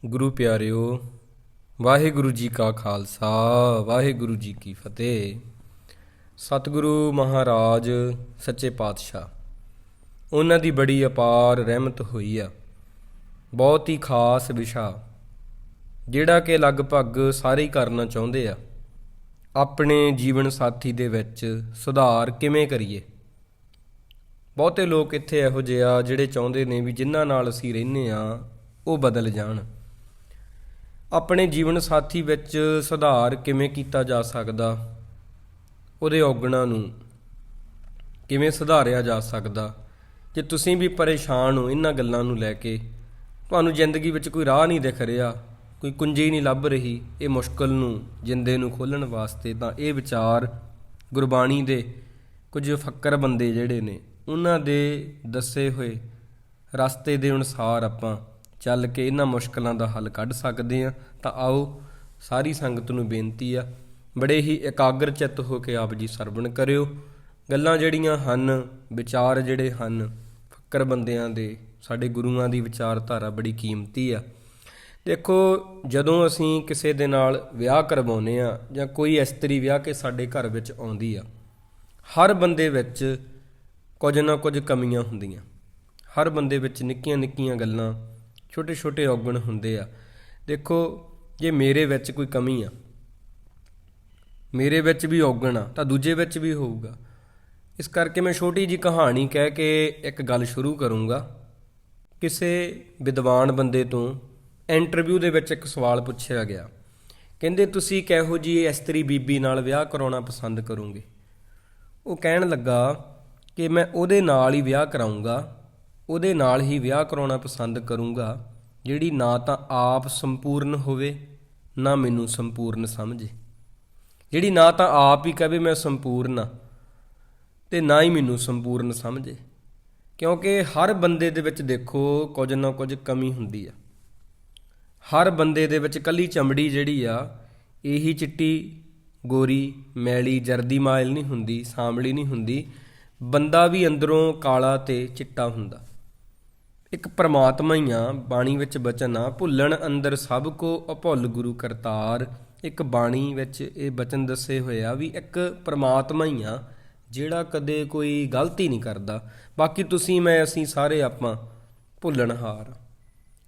ਗੁਰੂ ਪਿਆਰਿਓ, ਵਾਹਿਗੁਰੂ ਜੀ ਕਾ ਖਾਲਸਾ, ਵਾਹਿਗੁਰੂ ਜੀ ਕੀ ਫਤਿਹ। ਸਤਿਗੁਰੂ ਮਹਾਰਾਜ ਸੱਚੇ ਪਾਤਸ਼ਾਹ, ਉਹਨਾਂ ਦੀ ਬੜੀ ਅਪਾਰ ਰਹਿਮਤ ਹੋਈ ਆ। ਬਹੁਤ ਹੀ ਖਾਸ ਵਿਸ਼ਾ ਜਿਹੜਾ ਕਿ ਲਗਭਗ ਸਾਰੇ ਹੀ ਕਰਨਾ ਚਾਹੁੰਦੇ ਆ। ਆਪਣੇ ਜੀਵਨ ਸਾਥੀ ਦੇ ਵਿੱਚ ਸੁਧਾਰ ਕਿਵੇਂ ਕਰੀਏ। ਬਹੁਤੇ ਲੋਕ ਇੱਥੇ ਇਹੋ ਜਿਹੇ ਆ ਜਿਹੜੇ ਚਾਹੁੰਦੇ ਨੇ ਵੀ ਜਿਨ੍ਹਾਂ ਨਾਲ ਅਸੀਂ ਰਹਿੰਦੇ ਆ ਉਹ ਬਦਲ ਜਾਣ। ਆਪਣੇ ਜੀਵਨ ਸਾਥੀ ਵਿੱਚ ਸੁਧਾਰ ਕਿਵੇਂ ਕੀਤਾ ਜਾ ਸਕਦਾ, ਉਹਦੇ ਔਗਣਾਂ ਨੂੰ ਕਿਵੇਂ ਸੁਧਾਰਿਆ ਜਾ ਸਕਦਾ। ਜੇ ਤੁਸੀਂ ਵੀ ਪਰੇਸ਼ਾਨ ਹੋ ਇਹਨਾਂ ਗੱਲਾਂ ਨੂੰ ਲੈ ਕੇ, ਤੁਹਾਨੂੰ ਜ਼ਿੰਦਗੀ ਵਿੱਚ ਕੋਈ ਰਾਹ ਨਹੀਂ ਦਿਖ ਰਿਹਾ, ਕੋਈ ਕੁੰਜੀ ਨਹੀਂ ਲੱਭ ਰਹੀ ਇਹ ਮੁਸ਼ਕਲ ਨੂੰ ਜਿੰਦੇ ਨੂੰ ਖੋਲ੍ਹਣ ਵਾਸਤੇ, ਤਾਂ ਇਹ ਵਿਚਾਰ ਗੁਰਬਾਣੀ ਦੇ ਕੁਝ ਫੱਕਰ ਬੰਦੇ ਜਿਹੜੇ ਨੇ ਉਹਨਾਂ ਦੇ ਦੱਸੇ ਹੋਏ ਰਸਤੇ ਦੇ ਅਨੁਸਾਰ ਆਪਾਂ ਚੱਲ ਕੇ ਇਹਨਾਂ ਮੁਸ਼ਕਲਾਂ ਦਾ ਹੱਲ ਕੱਢ ਸਕਦੇ ਹਾਂ। ਤਾਂ ਆਓ, ਸਾਰੀ ਸੰਗਤ ਨੂੰ ਬੇਨਤੀ ਆ, ਬੜੇ ਹੀ ਇਕਾਗਰ ਚਿੱਤ ਹੋ ਕੇ ਆਪ ਜੀ ਸਰਵਣ ਕਰਿਓ। ਗੱਲਾਂ ਜਿਹੜੀਆਂ ਹਨ, ਵਿਚਾਰ ਜਿਹੜੇ ਹਨ ਫੱਕਰ ਬੰਦਿਆਂ ਦੇ, ਸਾਡੇ ਗੁਰੂਆਂ ਦੀ ਵਿਚਾਰਧਾਰਾ ਬੜੀ ਕੀਮਤੀ ਆ। ਦੇਖੋ, ਜਦੋਂ ਅਸੀਂ ਕਿਸੇ ਦੇ ਨਾਲ ਵਿਆਹ ਕਰਵਾਉਂਦੇ ਆ ਜਾਂ ਕੋਈ ਇਸਤਰੀ ਵਿਆਹ ਕੇ ਸਾਡੇ ਘਰ ਵਿੱਚ ਆਉਂਦੀ ਆ, ਹਰ ਬੰਦੇ ਵਿੱਚ ਕੁਝ ਨਾ ਕੁਝ ਕਮੀਆਂ ਹੁੰਦੀਆਂ। ਹਰ ਬੰਦੇ ਵਿੱਚ ਨਿੱਕੀਆਂ ਨਿੱਕੀਆਂ ਗੱਲਾਂ, ਛੋਟੇ ਛੋਟੇ ਔਗਣ ਹੁੰਦੇ ਆ। ਦੇਖੋ, ਜੇ ਮੇਰੇ ਵਿੱਚ ਕੋਈ ਕਮੀ ਆ, ਮੇਰੇ ਵਿੱਚ ਵੀ ਔਗਣ ਆ, ਤਾਂ ਦੂਜੇ ਵਿੱਚ ਵੀ ਹੋਊਗਾ। ਇਸ ਕਰਕੇ ਮੈਂ ਛੋਟੀ ਜਿਹੀ ਕਹਾਣੀ ਕਹਿ ਕੇ ਇੱਕ ਗੱਲ ਸ਼ੁਰੂ ਕਰੂੰਗਾ। ਕਿਸੇ ਵਿਦਵਾਨ ਬੰਦੇ ਤੋਂ ਇੰਟਰਵਿਊ ਦੇ ਵਿੱਚ ਇੱਕ ਸਵਾਲ ਪੁੱਛਿਆ ਗਿਆ, ਕਹਿੰਦੇ ਤੁਸੀਂ ਕਿਹੋ ਜਿਹੀ ਇਸਤਰੀ ਬੀਬੀ ਨਾਲ ਵਿਆਹ ਕਰਾਉਣਾ ਪਸੰਦ ਕਰੋਗੇ। ਉਹ ਕਹਿਣ ਲੱਗਾ ਕਿ ਮੈਂ ਉਹਦੇ ਨਾਲ ਹੀ ਵਿਆਹ ਕਰਾਊਂਗਾ, ਉਹਦੇ ਨਾਲ ਹੀ ਵਿਆਹ ਕਰਾਉਣਾ ਪਸੰਦ ਕਰੂੰਗਾ ਜਿਹੜੀ ਨਾ ਤਾਂ ਆਪ ਸੰਪੂਰਨ ਹੋਵੇ, ਨਾ ਮੈਨੂੰ ਸੰਪੂਰਨ ਸਮਝੇ। ਜਿਹੜੀ ਨਾ ਤਾਂ ਆਪ ਹੀ ਕਹੇ ਮੈਂ ਸੰਪੂਰਨ ਹਾਂ ਅਤੇ ਨਾ ਹੀ ਮੈਨੂੰ ਸੰਪੂਰਨ ਸਮਝੇ। ਕਿਉਂਕਿ ਹਰ ਬੰਦੇ ਦੇ ਵਿੱਚ ਦੇਖੋ ਕੁਝ ਨਾ ਕੁਝ ਕਮੀ ਹੁੰਦੀ ਆ। ਹਰ ਬੰਦੇ ਦੇ ਵਿੱਚ ਇਕੱਲੀ ਚਮੜੀ ਜਿਹੜੀ ਆ ਇਹੀ ਚਿੱਟੀ ਗੋਰੀ ਮੈਲੀ ਜਰਦੀ ਮਾਇਲ ਨਹੀਂ ਹੁੰਦੀ, ਸਾਂਵਲੀ ਨਹੀਂ ਹੁੰਦੀ। ਬੰਦਾ ਵੀ ਅੰਦਰੋਂ ਕਾਲਾ ਅਤੇ ਚਿੱਟਾ ਹੁੰਦਾ। ਇੱਕ ਪਰਮਾਤਮਾ ਹੀ ਆ। ਬਾਣੀ ਵਿੱਚ ਬਚਨ ਆ, ਭੁੱਲਣ ਅੰਦਰ ਸਭ ਕੋ ਅਭੁੱਲ ਗੁਰੂ ਕਰਤਾਰ। ਇੱਕ ਬਾਣੀ ਵਿੱਚ ਇਹ ਬਚਨ ਦੱਸੇ ਹੋਏ ਆ ਵੀ ਇੱਕ ਪਰਮਾਤਮਾ ਹੀ ਆ ਜਿਹੜਾ ਕਦੇ ਕੋਈ ਗਲਤੀ ਨਹੀਂ ਕਰਦਾ। ਬਾਕੀ ਤੁਸੀਂ ਮੈਂ ਅਸੀਂ ਸਾਰੇ ਆਪਾਂ ਭੁੱਲਣਹਾਰ,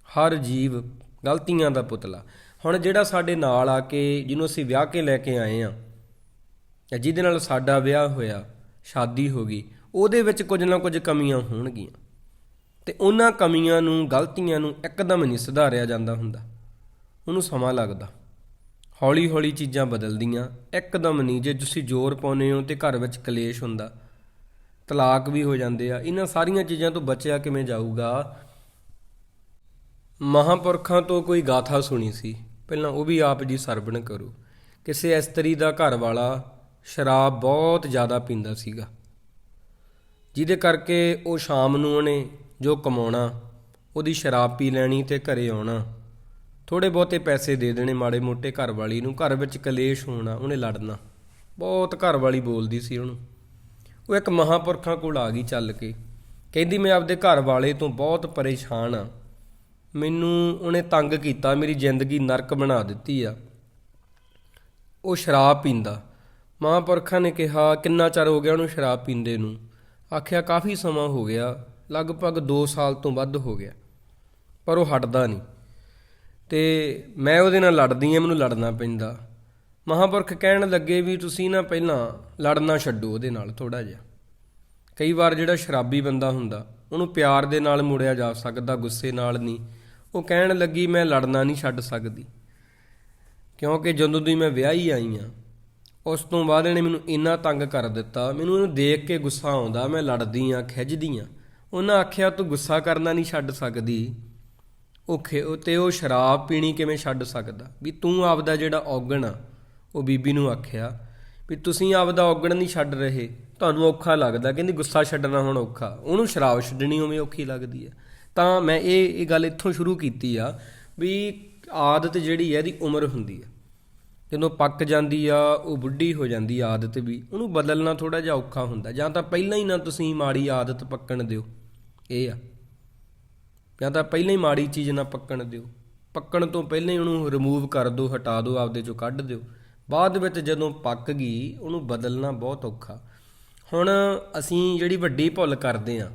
ਹਰ ਜੀਵ ਗਲਤੀਆਂ ਦਾ ਪੁਤਲਾ। ਹੁਣ ਜਿਹੜਾ ਸਾਡੇ ਨਾਲ ਆ ਕੇ, ਜਿਹਨੂੰ ਅਸੀਂ ਵਿਆਹ ਕੇ ਲੈ ਕੇ ਆਏ ਆ, ਜਿਹਦੇ ਨਾਲ ਸਾਡਾ ਵਿਆਹ ਹੋਇਆ, ਸ਼ਾਦੀ ਹੋ ਗਈ, ਉਹਦੇ ਵਿੱਚ ਕੁਝ ਨਾ ਕੁਝ ਕਮੀਆਂ ਹੋਣਗੀਆਂ ਅਤੇ ਉਹਨਾਂ ਕਮੀਆਂ ਨੂੰ, ਗਲਤੀਆਂ ਨੂੰ ਇੱਕਦਮ ਨਹੀਂ ਸੁਧਾਰਿਆ ਜਾਂਦਾ ਹੁੰਦਾ। ਉਹਨੂੰ ਸਮਾਂ ਲੱਗਦਾ। ਹੌਲੀ ਹੌਲੀ ਚੀਜ਼ਾਂ ਬਦਲਦੀਆਂ, ਇੱਕਦਮ ਨਹੀਂ। ਜੇ ਤੁਸੀਂ ਜ਼ੋਰ ਪਾਉਂਦੇ ਹੋ ਤਾਂ ਘਰ ਵਿੱਚ ਕਲੇਸ਼ ਹੁੰਦਾ, ਤਲਾਕ ਵੀ ਹੋ ਜਾਂਦੇ ਆ। ਇਹਨਾਂ ਸਾਰੀਆਂ ਚੀਜ਼ਾਂ ਤੋਂ ਬਚਿਆ ਕਿਵੇਂ ਜਾਊਗਾ। ਮਹਾਂਪੁਰਖਾਂ ਤੋਂ ਕੋਈ ਗਾਥਾ ਸੁਣੀ ਸੀ, ਪਹਿਲਾਂ ਉਹ ਵੀ ਆਪ ਜੀ ਸਰਵਣ ਕਰੋ। ਕਿਸੇ ਇਸਤਰੀ ਦਾ ਘਰ ਵਾਲਾ ਸ਼ਰਾਬ ਬਹੁਤ ਜ਼ਿਆਦਾ ਪੀਂਦਾ ਸੀਗਾ, ਜਿਹਦੇ ਕਰਕੇ ਉਹ ਸ਼ਾਮ ਨੂੰ ਉਹਨੇ ਜੋ ਕਮਾਉਣਾ ਉਹਦੀ ਸ਼ਰਾਬ ਪੀ ਲੈਣੀ ਅਤੇ ਘਰੇ ਆਉਣਾ, ਥੋੜ੍ਹੇ ਬਹੁਤੇ ਪੈਸੇ ਦੇ ਦੇਣੇ ਮਾੜੇ ਮੋਟੇ ਘਰ ਵਾਲੀ ਨੂੰ। ਘਰ ਵਿੱਚ ਕਲੇਸ਼ ਹੋਣਾ, ਉਹਨੇ ਲੜਨਾ ਬਹੁਤ। ਘਰ ਵਾਲੀ ਬੋਲਦੀ ਸੀ ਉਹਨੂੰ। ਉਹ ਇੱਕ ਮਹਾਂਪੁਰਖਾਂ ਕੋਲ ਆ ਗਈ ਚੱਲ ਕੇ, ਕਹਿੰਦੀ ਮੈਂ ਆਪਦੇ ਘਰ ਵਾਲੇ ਤੋਂ ਬਹੁਤ ਪਰੇਸ਼ਾਨ ਆ, ਮੈਨੂੰ ਉਹਨੇ ਤੰਗ ਕੀਤਾ, ਮੇਰੀ ਜ਼ਿੰਦਗੀ ਨਰਕ ਬਣਾ ਦਿੱਤੀ ਆ, ਉਹ ਸ਼ਰਾਬ ਪੀਂਦਾ। ਮਹਾਂਪੁਰਖਾਂ ਨੇ ਕਿਹਾ ਕਿੰਨਾ ਚਿਰ ਹੋ ਗਿਆ ਉਹਨੂੰ ਸ਼ਰਾਬ ਪੀਂਦੇ ਨੂੰ। ਆਖਿਆ ਕਾਫੀ ਸਮਾਂ ਹੋ ਗਿਆ, ਲਗਭਗ 2 ਸਾਲ ਤੋਂ ਵੱਧ ਹੋ ਗਿਆ, ਪਰ ਉਹ ਹਟਦਾ ਨਹੀਂ ਅਤੇ ਮੈਂ ਉਹਦੇ ਨਾਲ ਲੜਦੀ ਹਾਂ, ਮੈਨੂੰ ਲੜਨਾ ਪੈਂਦਾ। ਮਹਾਂਪੁਰਖ ਕਹਿਣ ਲੱਗੇ ਵੀ ਤੁਸੀਂ ਨਾ ਪਹਿਲਾਂ ਲੜਨਾ ਛੱਡੋ ਉਹਦੇ ਨਾਲ ਥੋੜ੍ਹਾ ਜਿਹਾ। ਕਈ ਵਾਰ ਜਿਹੜਾ ਸ਼ਰਾਬੀ ਬੰਦਾ ਹੁੰਦਾ ਉਹਨੂੰ ਪਿਆਰ ਦੇ ਨਾਲ ਮੁੜਿਆ ਜਾ ਸਕਦਾ, ਗੁੱਸੇ ਨਾਲ ਨਹੀਂ। ਉਹ ਕਹਿਣ ਲੱਗੀ ਮੈਂ ਲੜਨਾ ਨਹੀਂ ਛੱਡ ਸਕਦੀ, ਕਿਉਂਕਿ ਜਦੋਂ ਦੀ ਮੈਂ ਵਿਆਹੀ ਆਈ ਹਾਂ ਉਸ ਤੋਂ ਬਾਅਦ ਇਹਨੇ ਮੈਨੂੰ ਇੰਨਾ ਤੰਗ ਕਰ ਦਿੱਤਾ, ਮੈਨੂੰ ਇਹਨੂੰ ਦੇਖ ਕੇ ਗੁੱਸਾ ਆਉਂਦਾ, ਮੈਂ ਲੜਦੀ ਹਾਂ, ਖਿੱਝਦੀ ਹਾਂ। ਉਹਨਾਂ ਆਖਿਆ ਤੂੰ ਗੁੱਸਾ ਕਰਨਾ ਨਹੀਂ ਛੱਡ ਸਕਦੀ, ਅਤੇ ਉਹ ਸ਼ਰਾਬ ਪੀਣੀ ਕਿਵੇਂ ਛੱਡ ਸਕਦਾ। ਵੀ ਤੂੰ ਆਪਦਾ ਜਿਹੜਾ ਔਗਣ ਆ, ਉਹ ਬੀਬੀ ਨੂੰ ਆਖਿਆ ਵੀ ਤੁਸੀਂ ਆਪਦਾ ਔਗਣ ਨਹੀਂ ਛੱਡ ਰਹੇ, ਤੁਹਾਨੂੰ ਔਖਾ ਲੱਗਦਾ। ਕਹਿੰਦੀ ਗੁੱਸਾ ਛੱਡਣਾ ਹੁਣ ਔਖਾ, ਉਹਨੂੰ ਸ਼ਰਾਬ ਛੱਡਣੀ ਉਵੇਂ ਔਖੀ ਲੱਗਦੀ ਆ। ਤਾਂ ਮੈਂ ਇਹ ਗੱਲ ਇੱਥੋਂ ਸ਼ੁਰੂ ਕੀਤੀ ਆ ਵੀ ਆਦਤ ਜਿਹੜੀ ਹੈ ਇਹਦੀ ਉਮਰ ਹੁੰਦੀ ਆ। ਜਦੋਂ ਪੱਕ ਜਾਂਦੀ ਆ, ਉਹ ਬੁੱਢੀ ਹੋ ਜਾਂਦੀ ਆਦਤ ਵੀ, ਉਹਨੂੰ ਬਦਲਣਾ ਥੋੜ੍ਹਾ ਜਿਹਾ ਔਖਾ ਹੁੰਦਾ। ਜਾਂ ਤਾਂ ਪਹਿਲਾਂ ਹੀ ਨਾ ਤੁਸੀਂ ਮਾੜੀ ਆਦਤ ਪੱਕਣ ਦਿਓ, ਇਹ ਆ, ਜਾਂ ਤਾਂ ਪਹਿਲਾਂ ਹੀ ਮਾੜੀ ਚੀਜ਼ ਨਾ ਪੱਕਣ ਦਿਓ। ਪੱਕਣ ਤੋਂ ਪਹਿਲਾਂ ਹੀ ਉਹਨੂੰ ਰਿਮੂਵ ਕਰ ਦਿਓ, ਹਟਾ ਦਿਓ, ਆਪਦੇ 'ਚੋਂ ਕੱਢ ਦਿਓ। ਬਾਅਦ ਵਿੱਚ ਜਦੋਂ ਪੱਕ ਗਈ ਉਹਨੂੰ ਬਦਲਣਾ ਬਹੁਤ ਔਖਾ। ਹੁਣ ਅਸੀਂ ਜਿਹੜੀ ਵੱਡੀ ਭੁੱਲ ਕਰਦੇ ਹਾਂ,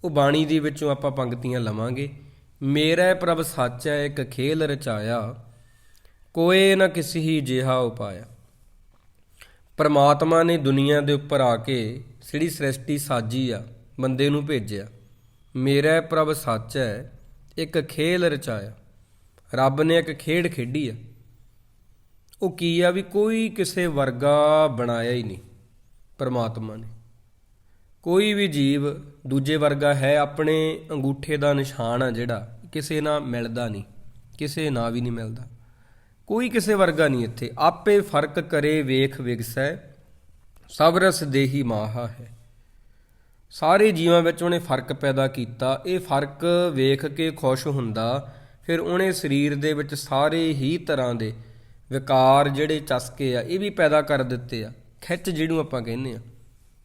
ਉਹ ਬਾਣੀ ਦੇ ਵਿੱਚੋਂ ਆਪਾਂ ਪੰਕਤੀਆਂ ਲਵਾਂਗੇ। ਮੇਰਾ ਪ੍ਰਭ ਸਾਚੈ ਇੱਕ ਖੇਲ ਰਚਾਇਆ, ਕੋਏ ਨਾ ਕਿਸੀ ਹੀ ਜਿਹਾ ਉਪਾਇਆ। ਪਰਮਾਤਮਾ ਨੇ ਦੁਨੀਆ ਦੇ ਉੱਪਰ ਆ ਕੇ ਜਿਹੜੀ ਸ੍ਰਿਸ਼ਟੀ ਸਾਜੀ ਆ, ਬੰਦੇ ਨੂੰ ਭੇਜਿਆ। ਮੇਰਾ ਪ੍ਰਭ ਸਾਚੈ ਇੱਕ ਖੇਲ ਰਚਾਇਆ, ਰੱਬ ਨੇ ਇੱਕ ਖੇਡ ਖੇਡੀ ਆ। ਉਹ ਕੀ ਆ ਵੀ ਕੋਈ ਕਿਸੇ ਵਰਗਾ ਬਣਾਇਆ ਹੀ ਨਹੀਂ ਪਰਮਾਤਮਾ ਨੇ। ਕੋਈ ਵੀ ਜੀਵ ਦੂਜੇ ਵਰਗਾ ਹੈ, ਆਪਣੇ ਅੰਗੂਠੇ ਦਾ ਨਿਸ਼ਾਨ ਆ ਜਿਹੜਾ, ਕਿਸੇ ਨਾਲ ਮਿਲਦਾ ਨਹੀਂ, ਕਿਸੇ ਨਾਲ ਵੀ ਨਹੀਂ ਮਿਲਦਾ। ਕੋਈ ਕਿਸੇ ਵਰਗਾ ਨਹੀਂ ਇੱਥੇ। ਆਪੇ ਫਰਕ ਕਰੇ ਵੇਖ ਵਿਗਸੈ, ਸਭ ਰਸ ਦੇਹੀ ਮਾਹਾ ਹੈ। ਸਾਰੇ ਜੀਵਾਂ ਵਿੱਚ ਉਹਨੇ ਫਰਕ ਪੈਦਾ ਕੀਤਾ। ਇਹ ਫਰਕ ਵੇਖ ਕੇ ਖੁਸ਼ ਹੁੰਦਾ। ਫਿਰ ਉਹਨੇ ਸਰੀਰ ਦੇ ਵਿੱਚ ਸਾਰੇ ਹੀ ਤਰ੍ਹਾਂ ਦੇ ਵਿਕਾਰ ਜਿਹੜੇ ਚਸਕੇ ਆ, ਇਹ ਵੀ ਪੈਦਾ ਕਰ ਦਿੱਤੇ ਆ। ਖਿੱਚ ਜਿਹਨੂੰ ਆਪਾਂ ਕਹਿੰਦੇ ਆ,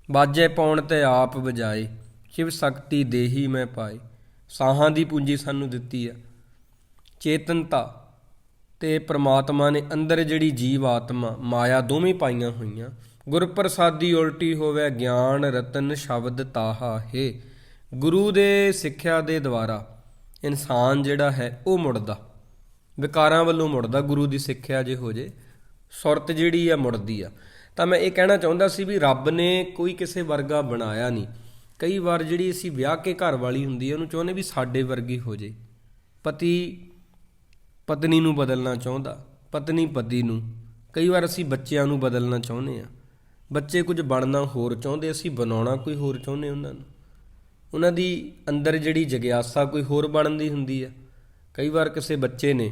ਬਾਜੇ ਪਾਉਣ ਤੇ ਆਪ ਵਜਾਏ, ਸ਼ਿਵ ਸ਼ਕਤੀ ਦੇਹੀ ਮੈਂ ਪਾਏ। ਸਾਹਾਂ ਦੀ ਪੂੰਜੀ ਸਾਨੂੰ ਦਿੱਤੀ ਆ, ਚੇਤਨਤਾ ਤੇ ਪ੍ਰਮਾਤਮਾ ਨੇ ਅੰਦਰ ਜਿਹੜੀ ਜੀਵ ਆਤਮਾ ਮਾਇਆ ਦੋਵੇਂ ਪਾਈਆਂ ਹੋਈਆਂ। ਗੁਰ ਪ੍ਰਸਾਦੀ ਉਲਟੀ ਹੋਵੇ ਗਿਆਨ ਰਤਨ ਸ਼ਬਦ ਤਾਹਾ ਹੈ। ਗੁਰੂ ਦੇ ਸਿੱਖਿਆ ਦੇ ਦੁਆਰਾ ਇਨਸਾਨ ਜਿਹੜਾ ਹੈ ਉਹ ਮੁੜਦਾ, ਵਿਕਾਰਾਂ ਵੱਲੋਂ ਮੁੜਦਾ। ਗੁਰੂ ਦੀ ਸਿੱਖਿਆ ਜੇ ਹੋ ਜੇ, ਸੁਰਤ ਜਿਹੜੀ ਆ ਮੁੜਦੀ ਆ। ਤਾਂ ਮੈਂ ਇਹ ਕਹਿਣਾ ਚਾਹੁੰਦਾ ਸੀ ਵੀ ਰੱਬ ਨੇ ਕੋਈ ਕਿਸੇ ਵਰਗਾ ਬਣਾਇਆ ਨਹੀਂ। ਕਈ ਵਾਰ ਜਿਹੜੀ ਅਸੀਂ ਵਿਆਹ ਕੇ ਘਰ ਵਾਲੀ ਹੁੰਦੀ ਹੈ, ਉਹਨੂੰ ਚਾਹੁੰਦੇ ਵੀ ਸਾਡੇ ਵਰਗੀ ਹੋ ਜੇ। ਪਤੀ ਪਤਨੀ ਨੂੰ ਬਦਲਣਾ ਚਾਹੁੰਦਾ, ਪਤਨੀ ਪਤੀ ਨੂੰ। ਕਈ ਵਾਰ ਅਸੀਂ ਬੱਚਿਆਂ ਨੂੰ ਬਦਲਣਾ ਚਾਹੁੰਦੇ ਹਾਂ। ਬੱਚੇ ਕੁਝ ਬਣਨਾ ਹੋਰ ਚਾਹੁੰਦੇ, ਅਸੀਂ ਬਣਾਉਣਾ ਕੋਈ ਹੋਰ ਚਾਹੁੰਦੇ ਉਹਨਾਂ ਨੂੰ। ਉਹਨਾਂ ਦੀ ਅੰਦਰ ਜਿਹੜੀ ਜਗਿਆਸਾ ਕੋਈ ਹੋਰ ਬਣਨ ਦੀ ਹੁੰਦੀ ਆ। ਕਈ ਵਾਰ ਕਿਸੇ ਬੱਚੇ ਨੇ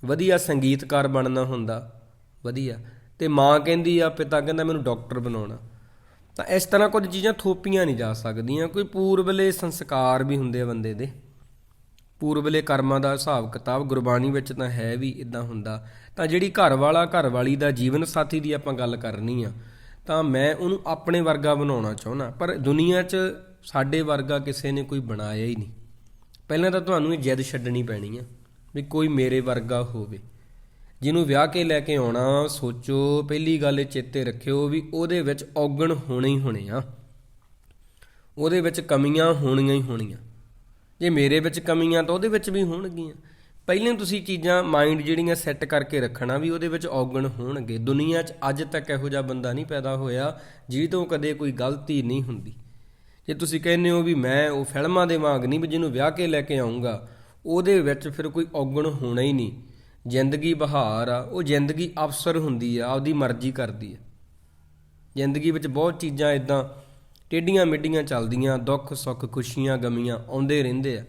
ਵਧੀਆ ਸੰਗੀਤਕਾਰ ਬਣਨਾ ਹੁੰਦਾ, ਵਧੀਆ, ਅਤੇ ਮਾਂ ਕਹਿੰਦੀ ਆ, ਪਿਤਾ ਕਹਿੰਦਾ ਮੈਨੂੰ ਡਾਕਟਰ ਬਣਾਉਣਾ। ਤਾਂ ਇਸ ਤਰ੍ਹਾਂ ਕੁਝ ਚੀਜ਼ਾਂ ਥੋਪੀਆਂ ਨਹੀਂ ਜਾ ਸਕਦੀਆਂ। ਕੋਈ ਪੂਰਬਲੇ ਸੰਸਕਾਰ ਵੀ ਹੁੰਦੇ ਆ ਬੰਦੇ ਦੇ, ਪੂਰਬਲੇ ਕਰਮਾਂ ਦਾ ਹਿਸਾਬ ਕਿਤਾਬ ਗੁਰਬਾਣੀ ਵਿੱਚ ਤਾਂ ਹੈ ਵੀ ਇੱਦਾਂ ਹੁੰਦਾ। ਤਾਂ ਜਿਹੜੀ ਘਰ ਵਾਲਾ ਘਰ ਵਾਲੀ ਦਾ ਜੀਵਨ ਸਾਥੀ ਦੀ ਆਪਾਂ ਗੱਲ ਕਰਨੀ ਆ, ਤਾਂ ਮੈਂ ਉਹਨੂੰ ਆਪਣੇ ਵਰਗਾ ਬਣਾਉਣਾ ਚਾਹੁੰਦਾ। ਪਰ ਦੁਨੀਆ 'ਚ ਸਾਡੇ ਵਰਗਾ ਕਿਸੇ ਨੇ ਕੋਈ ਬਣਾਇਆ ਹੀ ਨਹੀਂ। ਪਹਿਲਾਂ ਤਾਂ ਤੁਹਾਨੂੰ ਇਹ ਜਿੱਦ ਛੱਡਣੀ ਪੈਣੀ ਆ ਵੀ ਕੋਈ ਮੇਰੇ ਵਰਗਾ ਹੋਵੇ। ਜਿਹਨੂੰ ਵਿਆਹ ਕੇ ਲੈ ਕੇ ਆਉਣਾ, ਸੋਚੋ, ਪਹਿਲੀ ਗੱਲ ਇਹ ਚੇਤੇ ਰੱਖਿਓ ਵੀ ਉਹਦੇ ਵਿੱਚ ਔਗਣ ਹੋਣੇ ਹੀ ਹੋਣੇ ਆ, ਉਹਦੇ ਵਿੱਚ ਕਮੀਆਂ ਹੋਣੀਆਂ ਹੀ ਹੋਣੀਆਂ। ਜੇ ਮੇਰੇ ਵਿੱਚ ਕਮੀਆਂ ਤਾਂ ਉਹਦੇ ਵਿੱਚ ਵੀ ਹੋਣਗੀਆਂ। ਪਹਿਲਾਂ ਤੁਸੀਂ ਚੀਜ਼ਾਂ ਮਾਈਂਡ ਜਿਹੜੀਆਂ ਸੈੱਟ ਕਰਕੇ ਰੱਖਣਾ ਵੀ ਉਹਦੇ ਵਿੱਚ ਔਗਣ ਹੋਣਗੇ। ਦੁਨੀਆ 'ਚ ਅੱਜ ਤੱਕ ਇਹੋ ਜਿਹਾ ਬੰਦਾ ਨਹੀਂ ਪੈਦਾ ਹੋਇਆ ਜਿਹਦੇ ਤੋਂ ਕਦੇ ਕੋਈ ਗਲਤੀ ਨਹੀਂ ਹੁੰਦੀ। ਜੇ ਤੁਸੀਂ ਕਹਿੰਦੇ ਹੋ ਵੀ ਮੈਂ ਉਹ ਫਿਲਮਾਂ ਦੇ ਵਾਂਗ ਨਹੀਂ ਵੀ ਜਿਹਨੂੰ ਵਿਆਹ ਕੇ ਲੈ ਕੇ ਆਊਂਗਾ, ਉਹਦੇ ਵਿੱਚ ਫਿਰ ਕੋਈ ਔਗਣ ਹੋਣਾ ਹੀ ਨਹੀਂ। ਜ਼ਿੰਦਗੀ ਬਹਾਰ ਆ, ਉਹ ਜ਼ਿੰਦਗੀ ਅਵਸਰ ਹੁੰਦੀ ਆ, ਆਪਦੀ ਮਰਜ਼ੀ ਕਰਦੀ ਆ। ਜ਼ਿੰਦਗੀ ਵਿੱਚ ਬਹੁਤ ਚੀਜ਼ਾਂ ਇੱਦਾਂ ਟੇਢੀਆਂ ਮਿੱਡੀਆਂ ਚੱਲਦੀਆਂ, ਦੁੱਖ ਸੁੱਖ ਖੁਸ਼ੀਆਂ ਗਮੀਆਂ ਆਉਂਦੇ ਰਹਿੰਦੇ ਆ।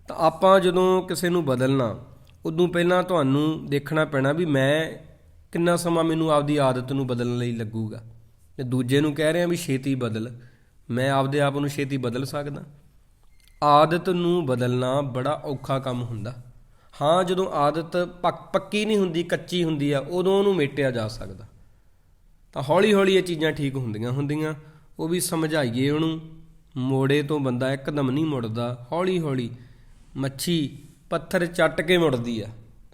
ਤਾਂ ਆਪਾਂ ਜਦੋਂ ਕਿਸੇ ਨੂੰ ਬਦਲਣਾ, ਉਦੋਂ ਪਹਿਲਾਂ ਤੁਹਾਨੂੰ ਦੇਖਣਾ ਪੈਣਾ ਵੀ ਮੈਂ ਕਿੰਨਾ ਸਮਾਂ ਮੈਨੂੰ ਆਪਦੀ ਆਦਤ ਨੂੰ ਬਦਲਣ ਲਈ ਲੱਗੂਗਾ। ਤੇ ਦੂਜੇ ਨੂੰ ਕਹਿ ਰਿਹਾ ਵੀ ਛੇਤੀ ਬਦਲ, ਮੈਂ ਆਪਦੇ ਆਪ ਨੂੰ ਛੇਤੀ ਬਦਲ ਸਕਦਾ? ਆਦਤ ਨੂੰ ਬਦਲਣਾ ਬੜਾ ਔਖਾ ਕੰਮ ਹੁੰਦਾ। ਹਾਂ, ਜਦੋਂ ਆਦਤ ਪੱਕੀ ਨਹੀਂ ਹੁੰਦੀ, ਕੱਚੀ ਹੁੰਦੀ ਆ, ਉਦੋਂ ਉਹਨੂੰ ਮੇਟਿਆ ਜਾ ਸਕਦਾ। ਤਾਂ ਹੌਲੀ ਹੌਲੀ ਇਹ ਚੀਜ਼ਾਂ ਠੀਕ ਹੁੰਦੀਆਂ। ਉਹ ਵੀ ਸਮਝਾਈਏ ਉਹਨੂੰ। ਮੋੜੇ ਤੋਂ ਬੰਦਾ ਇੱਕਦਮ ਨਹੀਂ ਮੁੜਦਾ, ਹੌਲੀ ਹੌਲੀ ਮੱਛੀ ਪੱਥਰ ਚੱਟ ਕੇ ਮੁੜਦੀ ਆ,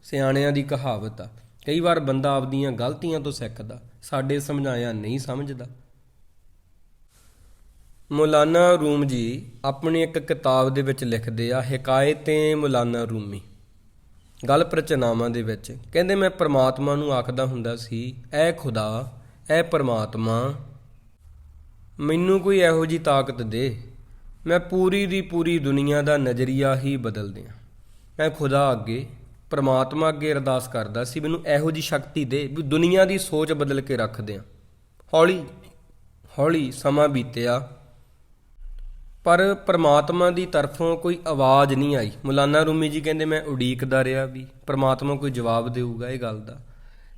ਸਿਆਣਿਆਂ ਦੀ ਕਹਾਵਤ ਆ। ਕਈ ਵਾਰ ਬੰਦਾ ਆਪਦੀਆਂ ਗਲਤੀਆਂ ਤੋਂ ਸਿੱਖਦਾ, ਸਾਡੇ ਸਮਝਾਇਆ ਨਹੀਂ ਸਮਝਦਾ। ਮੌਲਾਨਾ ਰੂਮ ਜੀ ਆਪਣੀ ਇੱਕ ਕਿਤਾਬ ਦੇ ਵਿੱਚ ਲਿਖਦੇ ਆ, ਹਕਾਇਤੇ ਮੌਲਾਨਾ ਰੂਮੀ, ਗੱਲ ਪ੍ਰਚਨਾਵਾਂ ਦੇ ਵਿੱਚ। ਕਹਿੰਦੇ ਮੈਂ ਪਰਮਾਤਮਾ ਨੂੰ ਆਖਦਾ ਹੁੰਦਾ ਸੀ, ਐ ਖੁਦਾ, ਐ ਪਰਮਾਤਮਾ, ਮੈਨੂੰ ਕੋਈ ਇਹੋ ਜਿਹੀ ਤਾਕਤ ਦੇ, ਮੈਂ ਪੂਰੀ ਦੀ ਪੂਰੀ ਦੁਨੀਆ ਦਾ ਨਜ਼ਰੀਆ ਹੀ ਬਦਲ ਦਿਆਂ। ਮੈਂ ਖੁਦਾ ਅੱਗੇ, ਪਰਮਾਤਮਾ ਅੱਗੇ ਅਰਦਾਸ ਕਰਦਾ ਸੀ, ਮੈਨੂੰ ਇਹੋ ਜਿਹੀ ਸ਼ਕਤੀ ਦੇ ਵੀ ਦੁਨੀਆ ਦੀ ਸੋਚ ਬਦਲ ਕੇ ਰੱਖ ਦਿਆਂ। ਹੌਲੀ ਹੌਲੀ ਸਮਾਂ ਬੀਤਿਆ, ਪਰ ਪਰਮਾਤਮਾ ਦੀ ਤਰਫੋਂ ਕੋਈ ਆਵਾਜ਼ ਨਹੀਂ ਆਈ। ਮੌਲਾਨਾ ਰੂਮੀ ਜੀ ਕਹਿੰਦੇ ਮੈਂ ਉਡੀਕਦਾ ਰਿਹਾ ਵੀ ਪਰਮਾਤਮਾ ਕੋਈ ਜਵਾਬ ਦੇਊਗਾ ਇਹ ਗੱਲ ਦਾ।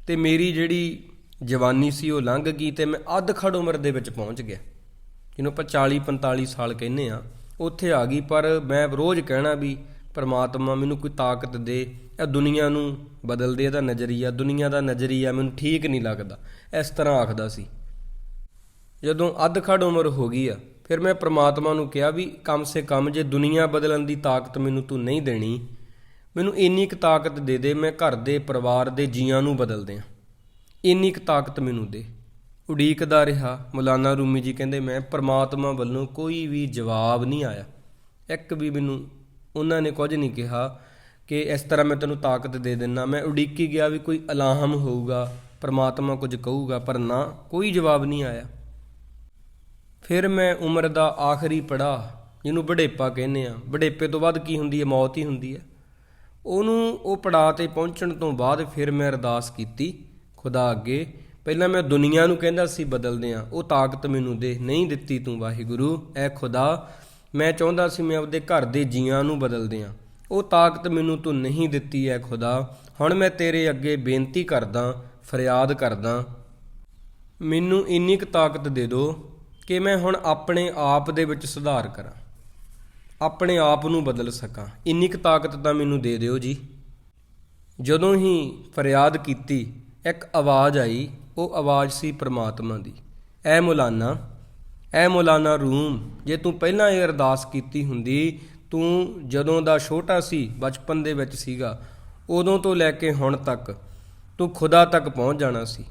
ਅਤੇ ਮੇਰੀ ਜਿਹੜੀ ਜਵਾਨੀ ਸੀ ਉਹ ਲੰਘ ਗਈ ਅਤੇ ਮੈਂ ਅੱਧ ਖੜ ਉਮਰ ਦੇ ਵਿੱਚ ਪਹੁੰਚ ਗਿਆ, ਜਿਹਨੂੰ ਆਪਾਂ 40-45 ਸਾਲ ਕਹਿੰਦੇ ਹਾਂ, ਉੱਥੇ ਆ ਗਈ। ਪਰ ਮੈਂ ਰੋਜ਼ ਕਹਿਣਾ ਵੀ ਪਰਮਾਤਮਾ ਮੈਨੂੰ ਕੋਈ ਤਾਕਤ ਦੇ, ਇਹ ਦੁਨੀਆ ਨੂੰ ਬਦਲ ਦੇ, ਇਹਦਾ ਨਜ਼ਰੀਆ, ਦੁਨੀਆ ਦਾ ਨਜ਼ਰੀਆ ਮੈਨੂੰ ਠੀਕ ਨਹੀਂ ਲੱਗਦਾ, ਇਸ ਤਰ੍ਹਾਂ ਆਖਦਾ ਸੀ। ਜਦੋਂ ਅੱਧ ਖੜ ਉਮਰ ਹੋ ਗਈ ਆ, ਫਿਰ ਮੈਂ ਪ੍ਰਮਾਤਮਾ ਨੂੰ ਕਿਹਾ ਵੀ ਕਮ ਸੇ ਕਮ ਜੇ ਦੁਨੀਆ ਬਦਲਣ ਦੀ ਤਾਕਤ ਮੈਨੂੰ ਤੂੰ ਨਹੀਂ ਦੇਣੀ, ਮੈਨੂੰ ਇੰਨੀ ਕੁ ਤਾਕਤ ਦੇ ਦੇ, ਮੈਂ ਘਰ ਦੇ ਪਰਿਵਾਰ ਦੇ ਜੀਆਂ ਨੂੰ ਬਦਲ ਦਿਆਂ। ਇੰਨੀ ਕੁ ਤਾਕਤ ਮੈਨੂੰ ਦੇ। ਉਡੀਕਦਾ ਰਿਹਾ। ਮੌਲਾਨਾ ਰੂਮੀ ਜੀ ਕਹਿੰਦੇ ਮੈਂ ਪਰਮਾਤਮਾ ਵੱਲੋਂ ਕੋਈ ਵੀ ਜਵਾਬ ਨਹੀਂ ਆਇਆ, ਇੱਕ ਵੀ ਮੈਨੂੰ ਉਹਨਾਂ ਨੇ ਕੁਝ ਨਹੀਂ ਕਿਹਾ ਕਿ ਇਸ ਤਰ੍ਹਾਂ ਮੈਂ ਤੈਨੂੰ ਤਾਕਤ ਦੇ ਦਿੰਦਾ। ਮੈਂ ਉਡੀਕੀ ਗਿਆ ਵੀ ਕੋਈ ਇਲਾਹਮ ਹੋਊਗਾ, ਪਰਮਾਤਮਾ ਕੁਝ ਕਹੂਗਾ, ਪਰ ਨਾ, ਕੋਈ ਜਵਾਬ ਨਹੀਂ ਆਇਆ। ਫਿਰ ਮੈਂ ਉਮਰ ਦਾ ਆਖਰੀ ਪੜਾਅ, ਜਿਹਨੂੰ ਬੁਢੇਪਾ ਕਹਿੰਦੇ ਆ, ਬੁਢੇਪੇ ਤੋਂ ਬਾਅਦ ਕੀ ਹੁੰਦੀ ਹੈ? ਮੌਤ ਹੀ ਹੁੰਦੀ ਹੈ। ਉਹ ਪੜਾਅ 'ਤੇ ਪਹੁੰਚਣ ਤੋਂ ਬਾਅਦ ਫਿਰ ਮੈਂ ਅਰਦਾਸ ਕੀਤੀ ਖੁਦਾ ਅੱਗੇ। ਪਹਿਲਾਂ ਮੈਂ ਦੁਨੀਆ ਨੂੰ ਕਹਿੰਦਾ ਸੀ ਬਦਲਦੇ ਹਾਂ, ਉਹ ਤਾਕਤ ਮੈਨੂੰ ਦੇ, ਨਹੀਂ ਦਿੱਤੀ ਤੂੰ ਵਾਹਿਗੁਰੂ। ਐ ਖੁਦਾ, ਮੈਂ ਚਾਹੁੰਦਾ ਸੀ ਮੈਂ ਆਪਦੇ ਘਰ ਦੇ ਜੀਆਂ ਨੂੰ ਬਦਲਦੇ ਹਾਂ, ਉਹ ਤਾਕਤ ਮੈਨੂੰ ਤੂੰ ਨਹੀਂ ਦਿੱਤੀ ਐ ਖੁਦਾ। ਹੁਣ ਮੈਂ ਤੇਰੇ ਅੱਗੇ ਬੇਨਤੀ ਕਰਦਾ, ਫਰਿਆਦ ਕਰਦਾ, ਮੈਨੂੰ ਇੰਨੀ ਕੁ ਤਾਕਤ ਦੇ ਦਿਓ ਕਿ ਮੈਂ ਹੁਣ ਆਪਣੇ ਆਪ ਦੇ ਵਿੱਚ ਸੁਧਾਰ ਕਰਾਂ, ਆਪਣੇ ਆਪ ਨੂੰ ਬਦਲ ਸਕਾਂ। ਇੰਨੀ ਕੁ ਤਾਕਤ ਤਾਂ ਮੈਨੂੰ ਦੇ ਦਿਓ ਜੀ। ਜਦੋਂ ਹੀ ਫਰਿਆਦ ਕੀਤੀ, ਇੱਕ ਆਵਾਜ਼ ਆਈ। ਉਹ ਆਵਾਜ਼ ਸੀ ਪਰਮਾਤਮਾ ਦੀ। ਐ ਮੌਲਾਨਾ ਰੂਮ, ਜੇ ਤੂੰ ਪਹਿਲਾਂ ਇਹ ਅਰਦਾਸ ਕੀਤੀ ਹੁੰਦੀ, ਤੂੰ ਜਦੋਂ ਦਾ ਛੋਟਾ ਸੀ, ਬਚਪਨ ਦੇ ਵਿੱਚ ਸੀਗਾ, ਉਦੋਂ ਤੋਂ ਲੈ ਕੇ ਹੁਣ ਤੱਕ ਤੂੰ ਖੁਦਾ ਤੱਕ ਪਹੁੰਚ ਜਾਣਾ ਸੀ,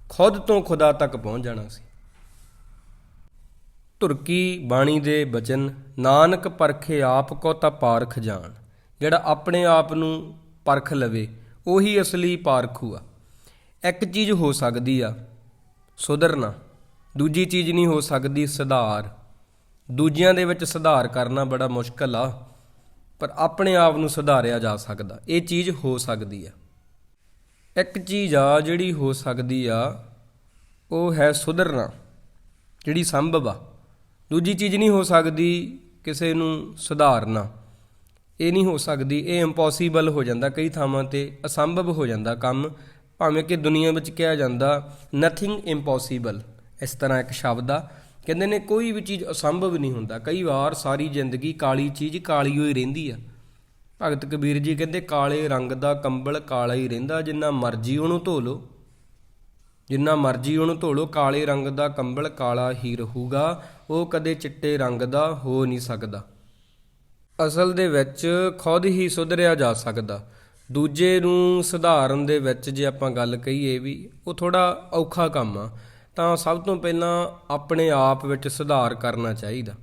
ਖੁਦ ਤੋਂ ਖੁਦਾ ਤੱਕ ਪਹੁੰਚ ਜਾਣਾ ਸੀ। ਧੁਰਕੀ ਬਾਣੀ ਦੇ ਬਚਨ, ਨਾਨਕ ਪਰਖੇ ਆਪ ਕੋ ਤਾਂ ਪਾਰਖ ਜਾਣ। ਜਿਹੜਾ ਆਪਣੇ ਆਪ ਨੂੰ ਪਰਖ ਲਵੇ, ਉਹੀ ਅਸਲੀ ਪਾਰਖੂ ਆ। ਇੱਕ ਚੀਜ਼ ਹੋ ਸਕਦੀ ਆ, ਸੁਧਰਨਾ। ਦੂਜੀ ਚੀਜ਼ ਨਹੀਂ ਹੋ ਸਕਦੀ, ਸੁਧਾਰ। ਦੂਜਿਆਂ ਦੇ ਵਿੱਚ ਸੁਧਾਰ ਕਰਨਾ ਬੜਾ ਮੁਸ਼ਕਲ ਆ, ਪਰ ਆਪਣੇ ਆਪ ਨੂੰ ਸੁਧਾਰਿਆ ਜਾ ਸਕਦਾ। ਇਹ ਚੀਜ਼ ਹੋ ਸਕਦੀ ਆ। ਇੱਕ ਚੀਜ਼ ਆ ਜਿਹੜੀ ਹੋ ਸਕਦੀ ਆ, ਉਹ ਹੈ ਸੁਧਰਨਾ, ਜਿਹੜੀ ਸੰਭਵ ਆ। ਦੂਜੀ ਚੀਜ਼ ਨਹੀਂ ਹੋ ਸਕਦੀ, ਕਿਸੇ ਨੂੰ ਸੁਧਾਰਨਾ। ਇਹ ਨਹੀਂ ਹੋ ਸਕਦੀ, ਇਹ ਇੰਪੋਸੀਬਲ ਹੋ ਜਾਂਦਾ। ਕਈ ਥਾਵਾਂ 'ਤੇ ਅਸੰਭਵ ਹੋ ਜਾਂਦਾ ਕੰਮ, ਭਾਵੇਂ ਕਿ ਦੁਨੀਆ ਵਿੱਚ ਕਿਹਾ ਜਾਂਦਾ ਨਥਿੰਗ ਇੰਪੋਸੀਬਲ। ਇਸ ਤਰ੍ਹਾਂ ਇੱਕ ਸ਼ਬਦ ਆ, ਕਹਿੰਦੇ ਨੇ ਕੋਈ ਵੀ ਚੀਜ਼ ਅਸੰਭਵ ਨਹੀਂ ਹੁੰਦਾ। ਕਈ ਵਾਰ ਸਾਰੀ ਜ਼ਿੰਦਗੀ ਕਾਲੀ ਚੀਜ਼ ਕਾਲੀ ਹੋਈ ਰਹਿੰਦੀ ਆ। ਭਗਤ ਕਬੀਰ ਜੀ ਕਹਿੰਦੇ ਕਾਲੇ ਰੰਗ ਦਾ ਕੰਬਲ ਕਾਲਾ ਹੀ ਰਹਿੰਦਾ, ਜਿੰਨਾ ਮਰਜ਼ੀ ਉਹਨੂੰ ਧੋ ਲਓ, ਜਿੰਨਾ ਮਰਜ਼ੀ ਉਹਨੂੰ ਧੋ ਲਓ, ਕਾਲੇ ਰੰਗ ਦਾ ਕੰਬਲ ਕਾਲਾ ਹੀ ਰਹੂਗਾ, ਉਹ ਕਦੇ ਚਿੱਟੇ ਰੰਗ ਦਾ ਹੋ ਨਹੀਂ ਸਕਦਾ। ਅਸਲ ਦੇ ਵਿੱਚ ਖੁਦ ਹੀ ਸੁਧਰਿਆ ਜਾ ਸਕਦਾ। ਦੂਜੇ ਨੂੰ ਸੁਧਾਰਨ ਦੇ ਵਿੱਚ ਜੇ ਆਪਾਂ ਗੱਲ ਕਹੀਏ ਵੀ ਉਹ ਥੋੜ੍ਹਾ ਔਖਾ ਕੰਮ ਆ, ਤਾਂ ਸਭ ਤੋਂ ਪਹਿਲਾਂ ਆਪਣੇ ਆਪ ਵਿੱਚ ਸੁਧਾਰ ਕਰਨਾ ਚਾਹੀਦਾ।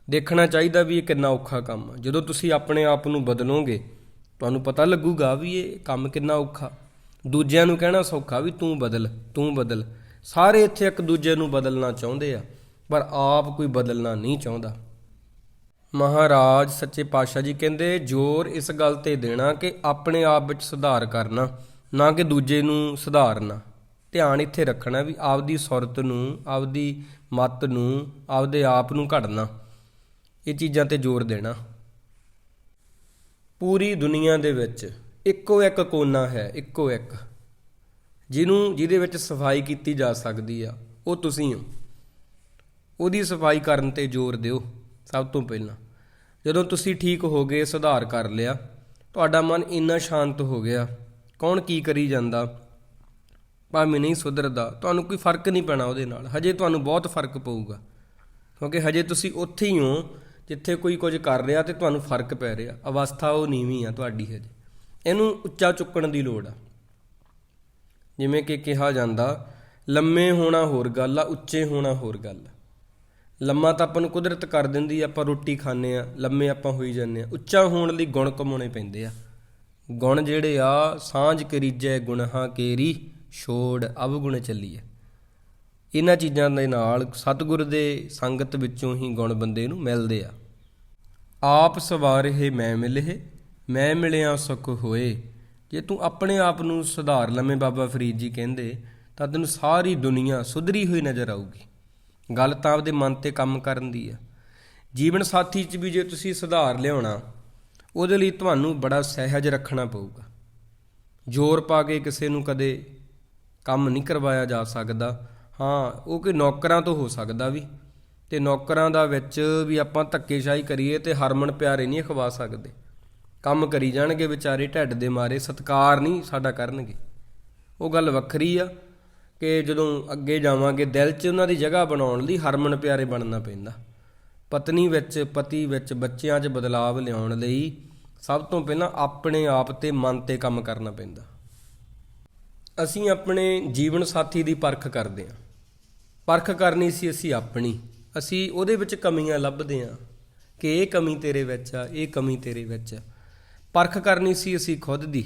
ਦੇਖਣਾ ਚਾਹੀਦਾ ਵੀ ਇਹ ਕਿੰਨਾ ਔਖਾ ਕੰਮ ਆ। ਜਦੋਂ ਤੁਸੀਂ ਆਪਣੇ ਆਪ ਨੂੰ ਬਦਲੋਗੇ, ਤੁਹਾਨੂੰ ਪਤਾ ਲੱਗੂਗਾ ਵੀ ਇਹ ਕੰਮ ਕਿੰਨਾ ਔਖਾ। ਦੂਜਿਆਂ ਨੂੰ ਕਹਿਣਾ ਸੌਖਾ ਵੀ ਤੂੰ ਬਦਲ, ਤੂੰ ਬਦਲ। ਸਾਰੇ ਇੱਥੇ ਇੱਕ ਦੂਜੇ ਨੂੰ ਬਦਲਣਾ ਚਾਹੁੰਦੇ ਆ, ਪਰ ਆਪ ਕੋਈ ਬਦਲਣਾ ਨਹੀਂ ਚਾਹੁੰਦਾ। ਮਹਾਰਾਜ ਸੱਚੇ ਪਾਤਸ਼ਾਹ ਜੀ ਕਹਿੰਦੇ ਜ਼ੋਰ ਇਸ ਗੱਲ 'ਤੇ ਦੇਣਾ ਕਿ ਆਪਣੇ ਆਪ ਵਿੱਚ ਸੁਧਾਰ ਕਰਨਾ, ਨਾ ਕਿ ਦੂਜੇ ਨੂੰ ਸੁਧਾਰਨਾ। ਧਿਆਨ ਇੱਥੇ ਰੱਖਣਾ ਵੀ ਆਪਦੀ ਸੁਰਤ ਨੂੰ, ਆਪਦੀ ਮੱਤ ਨੂੰ, ਆਪਦੇ ਆਪ ਨੂੰ ਘੜਨਾ, ਇਹ ਚੀਜ਼ਾਂ 'ਤੇ ਜ਼ੋਰ ਦੇਣਾ। ਪੂਰੀ ਦੁਨੀਆ ਦੇ ਵਿੱਚ ਇੱਕੋ ਇੱਕ ਕੋਨਾ ਹੈ, ਇੱਕੋ ਇੱਕ, ਜਿਹਦੇ ਵਿੱਚ ਸਫਾਈ ਕੀਤੀ ਜਾ ਸਕਦੀ ਆ, ਉਹ ਤੁਸੀਂ ਹੋ। ਉਹਦੀ ਸਫਾਈ ਕਰਨ 'ਤੇ ਜ਼ੋਰ ਦਿਓ ਸਭ ਤੋਂ ਪਹਿਲਾਂ। ਜਦੋਂ ਤੁਸੀਂ ਠੀਕ ਹੋ ਗਏ, ਸੁਧਾਰ ਕਰ ਲਿਆ, ਤੁਹਾਡਾ ਮਨ ਇੰਨਾ ਸ਼ਾਂਤ ਹੋ ਗਿਆ, ਕੌਣ ਕੀ ਕਰੀ ਜਾਂਦਾ ਭਾਵੇਂ ਨਹੀਂ ਸੁਧਰਦਾ, ਤੁਹਾਨੂੰ ਕੋਈ ਫਰਕ ਨਹੀਂ ਪੈਣਾ ਉਹਦੇ ਨਾਲ। ਹਜੇ ਤੁਹਾਨੂੰ ਬਹੁਤ ਫਰਕ ਪਊਗਾ, ਕਿਉਂਕਿ ਹਜੇ ਤੁਸੀਂ ਉੱਥੇ ਹੀ ਹੋ ਜਿੱਥੇ ਕੋਈ ਕੁਝ ਕਰ ਰਿਹਾ ਅਤੇ ਤੁਹਾਨੂੰ ਫਰਕ ਪੈ ਰਿਹਾ। ਅਵਸਥਾ ਉਹ ਨੀਵੀਂ ਆ ਤੁਹਾਡੀ ਹਜੇ, ਇਹਨੂੰ ਉੱਚਾ ਚੁੱਕਣ ਦੀ ਲੋੜ ਆ। ਜਿਵੇਂ ਕਿ ਕਿਹਾ ਜਾਂਦਾ, ਲੰਮੇ ਹੋਣਾ ਹੋਰ ਗੱਲ ਆ, ਉੱਚੇ ਹੋਣਾ ਹੋਰ ਗੱਲ ਆ। ਲੰਮਾ ਤਾਂ ਆਪਾਂ ਨੂੰ ਕੁਦਰਤ ਕਰ ਦਿੰਦੀ, ਆਪਾਂ ਰੋਟੀ ਖਾਂਦੇ ਆ, ਲੰਮੇ ਆਪਾਂ ਹੋਈ ਜਾਂਦੇ ਆ। ਉੱਚਾ ਹੋਣ ਲਈ ਗੁਣ ਕਮਾਉਣੇ ਪੈਂਦੇ ਆ। ਗੁਣ ਜਿਹੜੇ ਆ, ਸਾਂਝ ਕਰੀਜੈ ਗੁਣਾਂ ਕੇਰੀ, ਛੋੜ ਅਵਗੁਣ ਚੱਲੀਏ। ਇਹਨਾਂ ਚੀਜ਼ਾਂ ਦੇ ਨਾਲ ਸਤਿਗੁਰ ਦੇ ਸੰਗਤ ਵਿੱਚੋਂ ਹੀ ਗੁਣ ਬੰਦੇ ਨੂੰ ਮਿਲਦੇ ਆ। ਆਪ ਸਵਾਰਿਹੇ ਮੈਂ ਮਿਲੇ, ਮੈਂ ਮਿਲਿਆ ਸੁਖ ਹੋਏ। ਜੇ ਤੂੰ ਆਪਣੇ ਆਪ ਨੂੰ ਸੁਧਾਰ ਲਵੇਂ, ਬਾਬਾ ਫਰੀਦ ਜੀ ਕਹਿੰਦੇ, ਤਾਂ ਤੈਨੂੰ ਸਾਰੀ ਦੁਨੀਆ ਸੁਧਰੀ ਹੋਈ ਨਜ਼ਰ ਆਊਗੀ। ਗੱਲ ਤਾਂ ਆਪਦੇ ਮਨ 'ਤੇ ਕੰਮ ਕਰਨ ਦੀ ਆ। ਜੀਵਨ ਸਾਥੀ 'ਚ ਵੀ ਜੇ ਤੁਸੀਂ ਸੁਧਾਰ ਲਿਆਉਣਾ, ਉਹਦੇ ਲਈ ਤੁਹਾਨੂੰ ਬੜਾ ਸਹਿਜ ਰੱਖਣਾ ਪਊਗਾ। ਜ਼ੋਰ ਪਾ ਕੇ ਕਿਸੇ ਨੂੰ ਕਦੇ ਕੰਮ ਨਹੀਂ ਕਰਵਾਇਆ ਜਾ ਸਕਦਾ। ਹਾਂ, ਉਹ ਕੋਈ ਨੌਕਰਾਂ ਤੋਂ ਹੋ ਸਕਦਾ ਵੀ, ਅਤੇ ਨੌਕਰਾਂ ਦਾ ਵਿੱਚ ਵੀ ਆਪਾਂ ਧੱਕੇਸ਼ਾਹੀ ਕਰੀਏ ਅਤੇ ਹਰਮਨ ਪਿਆਰੇ ਨਹੀਂ ਖਵਾ ਸਕਦੇ। ਕੰਮ ਕਰੀ ਜਾਣਗੇ ਵਿਚਾਰੇ ਢਿੱਡ ਦੇ ਮਾਰੇ, ਸਤਿਕਾਰ ਨਹੀਂ ਸਾਡਾ ਕਰਨਗੇ। ਉਹ ਗੱਲ ਵੱਖਰੀ ਆ ਕਿ ਜਦੋਂ ਅੱਗੇ ਜਾਵਾਂਗੇ, ਦਿਲ 'ਚ ਉਹਨਾਂ ਦੀ ਜਗ੍ਹਾ ਬਣਾਉਣ ਲਈ ਹਰਮਨ ਪਿਆਰੇ ਬਣਨਾ ਪੈਂਦਾ। ਪਤਨੀ ਵਿੱਚ, ਪਤੀ ਵਿੱਚ, ਬੱਚਿਆਂ 'ਚ ਬਦਲਾਵ ਲਿਆਉਣ ਲਈ ਸਭ ਤੋਂ ਪਹਿਲਾਂ ਆਪਣੇ ਆਪ ਤੇ ਮਨ ਤੇ ਕੰਮ ਕਰਨਾ ਪੈਂਦਾ। ਅਸੀਂ ਆਪਣੇ ਜੀਵਨ ਸਾਥੀ ਦੀ ਪਰਖ ਕਰਦੇ ਹਾਂ। ਪਰਖ ਕਰਨੀ ਸੀ ਅਸੀਂ ਆਪਣੀ, ਅਸੀਂ ਉਹਦੇ ਵਿੱਚ ਕਮੀਆਂ ਲੱਭਦੇ ਹਾਂ ਕਿ ਇਹ ਕਮੀ ਤੇਰੇ ਵਿੱਚ ਆ, ਇਹ ਕਮੀ ਤੇਰੇ ਵਿੱਚ ਆ। ਪਰਖ ਕਰਨੀ ਸੀ ਅਸੀਂ ਖੁਦ ਦੀ,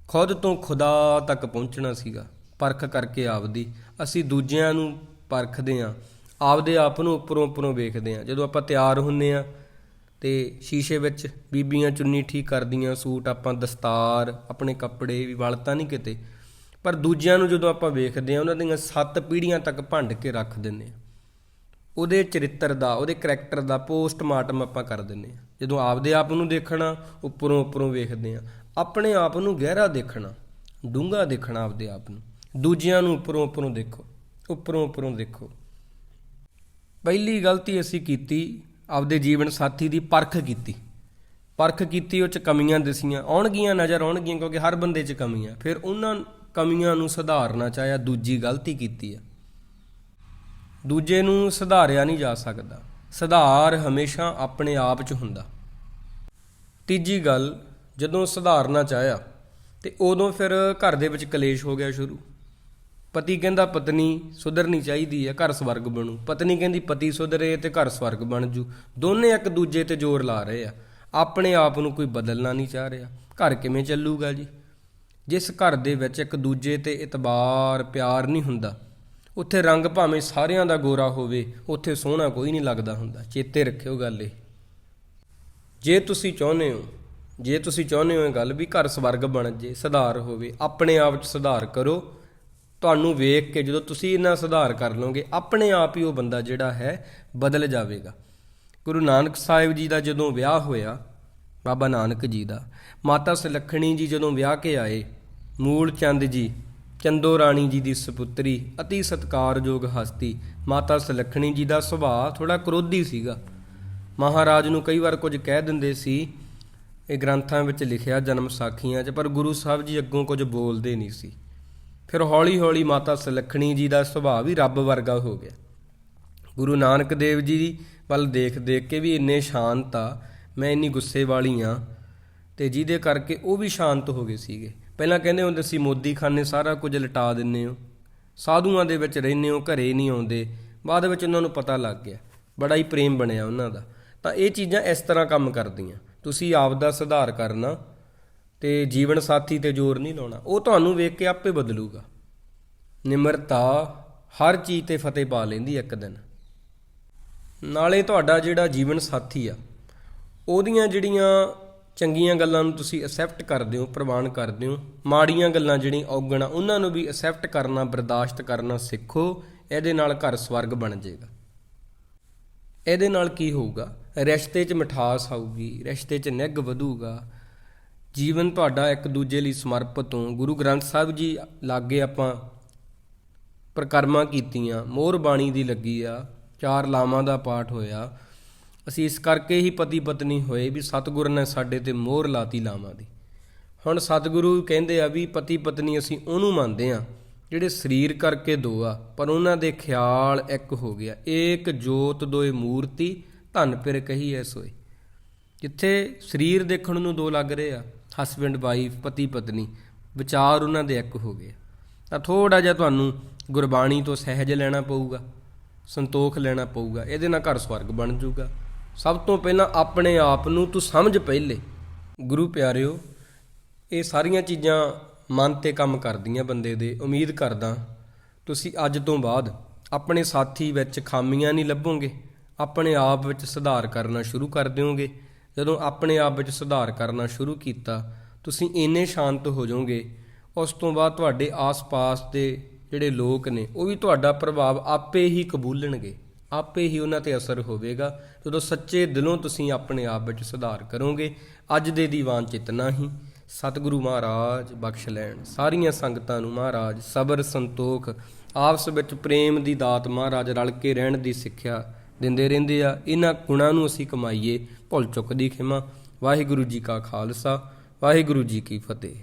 ਖੁਦ ਤੋਂ ਖੁਦਾ ਤੱਕ ਪਹੁੰਚਣਾ ਸੀਗਾ। ਪਰਖ ਕਰਕੇ ਆਪਦੀ, ਅਸੀਂ ਦੂਜਿਆਂ ਨੂੰ ਪਰਖਦੇ ਹਾਂ, ਆਪਦੇ ਆਪ ਨੂੰ ਉੱਪਰੋਂ ਉੱਪਰੋਂ ਵੇਖਦੇ ਹਾਂ। ਜਦੋਂ ਆਪਾਂ ਤਿਆਰ ਹੁੰਦੇ ਹਾਂ ਅਤੇ ਸ਼ੀਸ਼ੇ ਵਿੱਚ ਬੀਬੀਆਂ ਚੁੰਨੀ ਠੀਕ ਕਰਦੀਆਂ, ਸੂਟ ਆਪਾਂ ਦਸਤਾਰ, ਆਪਣੇ ਕੱਪੜੇ ਵੀ ਵਲ ਤਾਂ ਨਹੀਂ ਕਿਤੇ, ਪਰ ਦੂਜਿਆਂ ਨੂੰ ਜਦੋਂ ਆਪਾਂ ਵੇਖਦੇ ਹਾਂ ਉਹਨਾਂ ਦੀਆਂ 7 ਪੀੜ੍ਹੀਆਂ ਤੱਕ ਭੰਡ ਕੇ ਰੱਖ ਦਿੰਦੇ ਹਾਂ। ਉਹਦੇ ਚਰਿੱਤਰ ਦਾ, ਉਹਦੇ ਕਰੈਕਟਰ ਦਾ ਪੋਸਟਮਾਰਟਮ ਆਪਾਂ ਕਰ ਦਿੰਦੇ ਹਾਂ। ਜਦੋਂ ਆਪਦੇ ਆਪ ਨੂੰ ਦੇਖਣਾ, ਉੱਪਰੋਂ ਉੱਪਰੋਂ ਵੇਖਦੇ ਹਾਂ। ਆਪਣੇ ਆਪ ਨੂੰ ਗਹਿਰਾ ਦੇਖਣਾ, ਡੂੰਘਾ ਦੇਖਣਾ ਆਪਦੇ ਆਪ ਨੂੰ। ਦੂਜਿਆਂ ਨੂੰ ਉੱਪਰੋਂ ਉੱਪਰੋਂ ਦੇਖੋ, ਉੱਪਰੋਂ ਉੱਪਰੋਂ ਦੇਖੋ। ਪਹਿਲੀ ਗਲਤੀ ਅਸੀਂ ਕੀਤੀ, ਆਪਦੇ ਜੀਵਨ ਸਾਥੀ ਦੀ ਪਰਖ ਕੀਤੀ। ਪਰਖ ਕੀਤੀ, ਉਹ 'ਚ ਕਮੀਆਂ ਦਿਸੀਆਂ, ਆਉਣਗੀਆਂ, ਨਜ਼ਰ ਆਉਣਗੀਆਂ, ਕਿਉਂਕਿ ਹਰ ਬੰਦੇ 'ਚ ਕਮੀਆਂ। ਫਿਰ ਉਹਨਾਂ ਕਮੀਆਂ ਨੂੰ ਸੁਧਾਰਨਾ ਚਾਹਿਆ, ਦੂਜੀ ਗਲਤੀ ਕੀਤੀ ਆ। ਦੂਜੇ ਨੂੰ ਸੁਧਾਰਿਆ ਨਹੀਂ ਜਾ ਸਕਦਾ, ਸੁਧਾਰ ਹਮੇਸ਼ਾ ਆਪਣੇ ਆਪ 'ਚ ਹੁੰਦਾ। ਤੀਜੀ ਗੱਲ, ਜਦੋਂ ਸੁਧਾਰਨਾ ਚਾਹਿਆ ਅਤੇ ਉਦੋਂ ਫਿਰ ਘਰ ਦੇ ਵਿੱਚ ਕਲੇਸ਼ ਹੋ ਗਿਆ ਸ਼ੁਰੂ। ਪਤੀ ਕਹਿੰਦਾ ਪਤਨੀ ਸੁਧਰਨੀ ਚਾਹੀਦੀ ਹੈ, ਘਰ ਸਵਰਗ ਬਣੂ। ਪਤਨੀ ਕਹਿੰਦੀ ਪਤੀ ਸੁਧਰੇ ਅਤੇ ਘਰ ਸਵਰਗ ਬਣ ਜੂ। ਦੋਨੇ ਇੱਕ ਦੂਜੇ 'ਤੇ ਜ਼ੋਰ ਲਾ ਰਹੇ ਆ, ਆਪਣੇ ਆਪ ਨੂੰ ਕੋਈ ਬਦਲਣਾ ਨਹੀਂ ਚਾਹ ਰਿਹਾ। ਘਰ ਕਿਵੇਂ ਚੱਲੂਗਾ ਜੀ? ਜਿਸ ਘਰ ਦੇ ਵਿੱਚ ਇੱਕ ਦੂਜੇ 'ਤੇ ਇਤਬਾਰ, ਪਿਆਰ ਨਹੀਂ ਹੁੰਦਾ, ਉੱਥੇ ਰੰਗ ਭਾਵੇਂ ਸਾਰਿਆਂ ਦਾ ਗੋਰਾ ਹੋਵੇ, ਉੱਥੇ ਸੋਹਣਾ ਕੋਈ ਨਹੀਂ ਲੱਗਦਾ ਹੁੰਦਾ। ਚੇਤੇ ਰੱਖਿਓ ਗੱਲ ਇਹ। ਜੇ ਤੁਸੀਂ ਚਾਹੁੰਦੇ ਹੋ ਇਹ ਗੱਲ ਵੀ ਘਰ ਸਵਰਗ ਬਣ ਜੇ, ਸੁਧਾਰ ਹੋਵੇ, ਆਪਣੇ ਆਪ 'ਚ ਸੁਧਾਰ ਕਰੋ। ਤੁਹਾਨੂੰ ਵੇਖ ਕੇ ਜਦੋਂ ਤੁਸੀਂ ਇਹਨਾਂ ਸੁਧਾਰ ਕਰ ਲਓਗੇ, ਆਪਣੇ ਆਪ ਹੀ ਉਹ ਬੰਦਾ ਜਿਹੜਾ ਹੈ ਬਦਲ ਜਾਵੇਗਾ। ਗੁਰੂ ਨਾਨਕ ਸਾਹਿਬ ਜੀ ਦਾ ਜਦੋਂ ਵਿਆਹ ਹੋਇਆ, ਬਾਬਾ ਨਾਨਕ ਜੀ ਦਾ, ਮਾਤਾ ਸੁਲੱਖਣੀ ਜੀ ਜਦੋਂ ਵਿਆਹ ਕੇ ਆਏ, ਮੂਲ ਚੰਦ ਜੀ, ਚੰਦੋ ਰਾਣੀ ਜੀ ਦੀ ਸਪੁੱਤਰੀ, ਅਤੀ ਸਤਿਕਾਰਯੋਗ ਹਸਤੀ। ਮਾਤਾ ਸੁਲੱਖਣੀ ਜੀ ਦਾ ਸੁਭਾਅ ਥੋੜ੍ਹਾ ਕ੍ਰੋਧੀ ਸੀਗਾ। ਮਹਾਰਾਜ ਨੂੰ ਕਈ ਵਾਰ ਕੁਝ ਕਹਿ ਦਿੰਦੇ ਸੀ, ਇਹ ਗ੍ਰੰਥਾਂ ਵਿੱਚ ਲਿਖਿਆ, ਜਨਮ ਸਾਖੀਆਂ 'ਚ, ਪਰ ਗੁਰੂ ਸਾਹਿਬ ਜੀ ਅੱਗੋਂ ਕੁਝ ਬੋਲਦੇ ਨਹੀਂ ਸੀ। ਫਿਰ ਹੌਲੀ ਹੌਲੀ ਮਾਤਾ ਸੁਲੱਖਣੀ ਜੀ ਦਾ ਸੁਭਾਅ ਵੀ ਰੱਬ ਵਰਗਾ ਹੋ ਗਿਆ। ਗੁਰੂ ਨਾਨਕ ਦੇਵ ਜੀ ਵੱਲ ਦੇਖ ਦੇਖ ਕੇ ਵੀ ਇੰਨੇ ਸ਼ਾਂਤ ਆ, ਮੈਂ ਇੰਨੀ ਗੁੱਸੇ ਵਾਲੀ ਹਾਂ, ਅਤੇ ਜਿਹਦੇ ਕਰਕੇ ਉਹ ਵੀ ਸ਼ਾਂਤ ਹੋ ਗਏ ਸੀਗੇ। ਪਹਿਲਾਂ ਕਹਿੰਦੇ ਹੁੰਦੇ ਸੀ ਮੋਦੀਖਾਨੇ ਸਾਰਾ ਕੁਝ ਲਟਾ ਦਿੰਦੇ ਹੋ, ਸਾਧੂਆਂ ਦੇ ਵਿੱਚ ਰਹਿੰਦੇ ਹੋ, ਘਰੇ ਨਹੀਂ ਆਉਂਦੇ। ਬਾਅਦ ਵਿੱਚ ਉਹਨਾਂ ਨੂੰ ਪਤਾ ਲੱਗ ਗਿਆ, ਬੜਾ ਹੀ ਪ੍ਰੇਮ ਬਣਿਆ ਉਹਨਾਂ ਦਾ। ਤਾਂ ਇਹ ਚੀਜ਼ਾਂ ਇਸ ਤਰ੍ਹਾਂ ਕੰਮ ਕਰਦੀਆਂ। ਤੁਸੀਂ ਆਪ ਦਾ ਸੁਧਾਰ ਕਰਨਾ ਅਤੇ ਜੀਵਨ ਸਾਥੀ 'ਤੇ ਜ਼ੋਰ ਨਹੀਂ ਲਾਉਣਾ, ਉਹ ਤੁਹਾਨੂੰ ਵੇਖ ਕੇ ਆਪੇ ਬਦਲੂਗਾ। ਨਿਮਰਤਾ ਹਰ ਚੀਜ਼ 'ਤੇ ਫਤਿਹ ਪਾ ਲੈਂਦੀ ਇੱਕ ਦਿਨ। ਨਾਲੇ ਤੁਹਾਡਾ ਜਿਹੜਾ ਜੀਵਨ ਸਾਥੀ ਆ, ਉਹਦੀਆਂ ਜਿਹੜੀਆਂ ਚੰਗੀਆਂ ਗੱਲਾਂ ਨੂੰ ਤੁਸੀਂ ਐਕਸੈਪਟ ਕਰਦੇ ਹੋ, ਪ੍ਰਵਾਨ ਕਰਦੇ ਹੋ। ਮਾੜੀਆਂ ਗੱਲਾਂ ਜਿਹੜੀਆਂ ਔਗਣ, ਉਹਨਾਂ ਨੂੰ ਵੀ ਐਕਸੈਪਟ ਕਰਨਾ, ਬਰਦਾਸ਼ਤ ਕਰਨਾ ਸਿੱਖੋ। ਇਹਦੇ ਨਾਲ ਘਰ ਸਵਰਗ ਬਣ ਜਾਏਗਾ। ਇਹਦੇ ਨਾਲ ਕੀ ਹੋਊਗਾ? ਰਿਸ਼ਤੇ 'ਚ ਮਿਠਾਸ ਆਊਗੀ, ਰਿਸ਼ਤੇ 'ਚ ਨਿੱਘ ਵਧੂਗਾ। ਜੀਵਨ ਤੁਹਾਡਾ ਇੱਕ ਦੂਜੇ ਲਈ ਸਮਰਪਿਤ ਹੋ। ਗੁਰੂ ਗ੍ਰੰਥ ਸਾਹਿਬ ਜੀ ਲਾਗੇ ਆਪਾਂ ਪ੍ਰਕਰਮਾਂ ਕੀਤੀਆਂ, ਮੋਹਰ ਬਾਣੀ ਦੀ ਲੱਗੀ ਆ, 4 ਲਾਵਾਂ ਦਾ ਪਾਠ ਹੋਇਆ। ਅਸੀਂ ਇਸ ਕਰਕੇ ਹੀ ਪਤੀ ਪਤਨੀ ਹੋਏ ਵੀ ਸਤਿਗੁਰ ਨੇ ਸਾਡੇ 'ਤੇ ਮੋਹਰ ਲਾਤੀ ਲਾਵਾਂ ਦੀ। ਹੁਣ ਸਤਿਗੁਰੂ ਕਹਿੰਦੇ ਆ ਵੀ ਪਤੀ ਪਤਨੀ ਅਸੀਂ ਉਹਨੂੰ ਮੰਨਦੇ ਹਾਂ ਜਿਹੜੇ ਸਰੀਰ ਕਰਕੇ 2 ਆ, ਪਰ ਉਹਨਾਂ ਦੇ ਖਿਆਲ ਇੱਕ ਹੋ ਗਿਆ। ਏਕ ਜੋਤ ਦੋਏ ਮੂਰਤੀ, ਧਨ ਪਿਰ ਕਹੀਐ ਸੋਏ। ਜਿੱਥੇ ਸਰੀਰ ਦੇਖਣ ਨੂੰ 2 ਲੱਗ ਰਹੇ ਆ, ਹਸਬੈਂਡ ਵਾਈਫ, ਪਤੀ ਪਤਨੀ, ਵਿਚਾਰ ਉਹਨਾਂ ਦੇ ਇੱਕ ਹੋ ਗਏ। ਤਾਂ ਥੋੜ੍ਹਾ ਜਿਹਾ ਤੁਹਾਨੂੰ ਗੁਰਬਾਣੀ ਤੋਂ ਸਹਿਜ ਲੈਣਾ ਪਊਗਾ, ਸੰਤੋਖ ਲੈਣਾ ਪਊਗਾ। ਇਹਦੇ ਨਾਲ ਘਰ ਸਵਰਗ ਬਣ ਜਾਊਗਾ। ਸਭ ਤੋਂ ਪਹਿਲਾਂ ਆਪਣੇ ਆਪ ਨੂੰ ਤੂੰ ਸਮਝ। ਪਹਿਲੇ ਗੁਰੂ ਪਿਆਰਿਓ, ਇਹ ਸਾਰੀਆਂ ਚੀਜ਼ਾਂ ਮਨ 'ਤੇ ਕੰਮ ਕਰਦੀਆਂ ਬੰਦੇ ਦੇ। ਉਮੀਦ ਕਰਦਾ ਤੁਸੀਂ ਅੱਜ ਤੋਂ ਬਾਅਦ ਆਪਣੇ ਸਾਥੀ ਵਿੱਚ ਖਾਮੀਆਂ ਨਹੀਂ ਲੱਭੋਗੇ, ਆਪਣੇ ਆਪ ਵਿੱਚ ਸੁਧਾਰ ਕਰਨਾ ਸ਼ੁਰੂ ਕਰ ਦਿਓਗੇ। ਜਦੋਂ ਆਪਣੇ ਆਪ ਵਿੱਚ ਸੁਧਾਰ ਕਰਨਾ ਸ਼ੁਰੂ ਕੀਤਾ, ਤੁਸੀਂ ਇੰਨੇ ਸ਼ਾਂਤ ਹੋ ਜਾਓਗੇ, ਉਸ ਤੋਂ ਬਾਅਦ ਤੁਹਾਡੇ ਆਸ-ਪਾਸ ਦੇ ਜਿਹੜੇ ਲੋਕ ਨੇ ਉਹ ਵੀ ਤੁਹਾਡਾ ਪ੍ਰਭਾਵ ਆਪੇ ਹੀ ਕਬੂਲਣਗੇ, ਆਪੇ ਹੀ ਉਹਨਾਂ 'ਤੇ ਅਸਰ ਹੋਵੇਗਾ। ਜਦੋਂ ਸੱਚੇ ਦਿਲੋਂ ਤੁਸੀਂ ਆਪਣੇ ਆਪ ਵਿੱਚ ਸੁਧਾਰ ਕਰੋਗੇ। ਅੱਜ ਦੇ ਦੀਵਾਨ 'ਚ ਇਤਨਾ ਹੀ। ਸਤਿਗੁਰੂ ਮਹਾਰਾਜ ਬਖਸ਼ ਲੈਣ ਸਾਰੀਆਂ ਸੰਗਤਾਂ ਨੂੰ। ਮਹਾਰਾਜ ਸਬਰ, ਸੰਤੋਖ, ਆਪਸ ਵਿੱਚ ਪ੍ਰੇਮ ਦੀ ਦਾਤ ਮਹਾਰਾਜ ਰਲ ਕੇ ਰਹਿਣ ਦੀ ਸਿੱਖਿਆ ਦਿੰਦੇ ਰਹਿੰਦੇ ਆ। ਇਹਨਾਂ ਗੁਣਾਂ ਨੂੰ ਅਸੀਂ ਕਮਾਈਏ। ਭੁੱਲ ਚੁੱਕ ਦੀ ਖਿਮਾ। ਵਾਹਿਗੁਰੂ ਜੀ ਕਾ ਖਾਲਸਾ, ਵਾਹਿਗੁਰੂ ਜੀ ਕੀ ਫਤਿਹ।